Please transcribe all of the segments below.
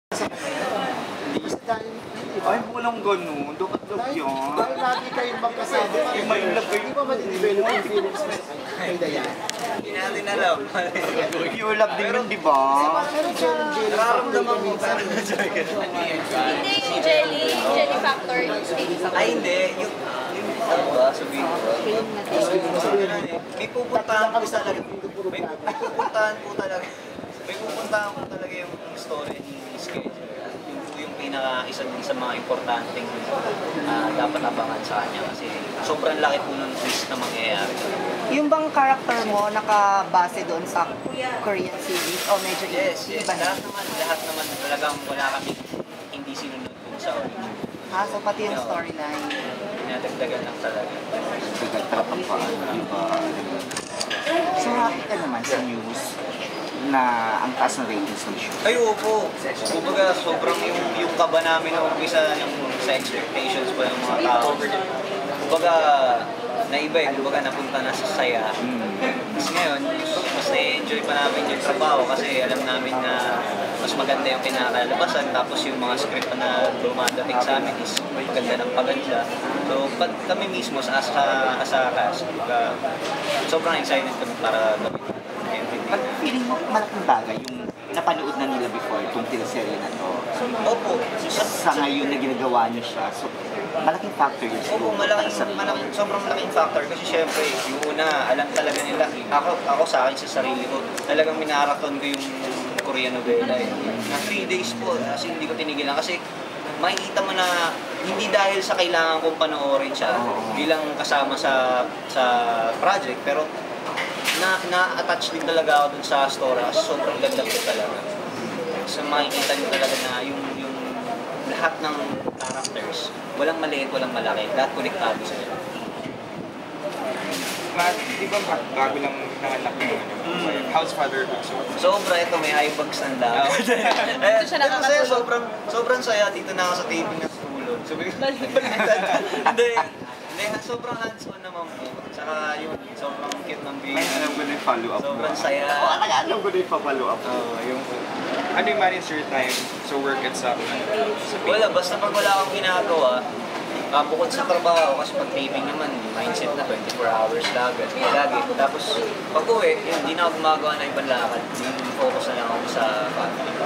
Ay, walang ganun. Dok-dok yan. Dahil lagi kayong magkasama. May love kayo. Hindi ba madidevelop yung feelings mo kay Dayan? Hindi natin alam. Pure love din yun, di ba? Pero Jerry Jerry Nararamdaman ko minsan. Hindi, yung jelly factor. Ay, hindi. Yung ano ba, sabihin ko ba? May pupuntahan po talaga. May pupuntahan po talaga. May pupuntahan po talaga yung story ni schedule. Yun po yung isa sa mga importanteng dapat abangan sa kanya kasi sobrang laki po ng twist na mangyayari. Yung bang character mo nakabase doon sa Korean series o medyo Yes. iba na? Lahat naman talagang wala kami hindi sinunod po sa original. So pati yung storyline. Pinadagdagan lang talaga. Dagat tapang paano, di ba? So, happy ka naman sa news na ang taas ng ratings ng show. Ay, opo. Kumbaga, sobrang yung kaba namin na umpisa yung sa expectations pa ng mga tao. Kumbaga, naiba eh. Kumbaga, napunta na sa saya. Tapos ngayon, mas na-enjoy pa namin yung trabaho kasi alam namin na mas maganda yung kinakalabasan. Tapos yung mga script na dumadating sa amin is maganda ng paganda. So, pag kami mismo sa cast, sobrang excited kami para gawin everything. Pag feeling mo malaking bagay yung napanood na nila before itong teleserye na to. Opo. Sa ngayon na ginagawa niyo siya. So, malaking factor yun. Opo, sobrang malaking factor kasi syempre, yung una, alam talaga nila. Ako sa akin, sa sarili ko, talagang minarathon ko yung Korean novela. Na 3 days po, kasi hindi ko tinigilan. Kasi makikita mo na hindi dahil sa kailangan kong panoorin siya bilang kasama sa project, pero na-attach din talaga ako dun sa story kasi sobrang ganda ko talaga. So makikita nyo talaga na yung lahat ng characters, walang maliit, walang malaki, lahat konektado sila. Di ba bago lang nanganak yung house father ba? Sobra ito, may high bags ang dami. Dito siya nakakatulog. Sobrang saya, dito na ako sa taping at tulog. Hindi, sobrang hands-on naman po. Saka yun, sobrang cute ng May video. alam ko na yung follow-up. Sobrang saya. Alam ko na yung follow-up. Ano yung manage your time sa work at sa Wala, basta pag wala akong ginagawa, bukod sa trabaho, kasi pag taping naman, mindset na 24 hours lagi. Tapos pag uwi, hindi na ako gumagawa ng ibang lakad. Focus na lang ako sa family.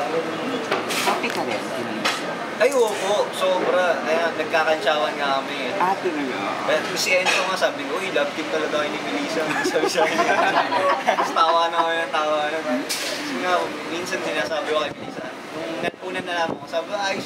Happy ka rin, Denise. Ay, opo, sobra. Kaya nagkakantsawan nga kami. Ate na Kaya si Enzo nga sabi ko, uy, love team talaga kayo ni Melissa. Sabi siya, tapos tawa na kami ng tawa na. Kasi nga, minsan sinasabi ko kay Melissa, nung una na lang ako, sabi ko, ayos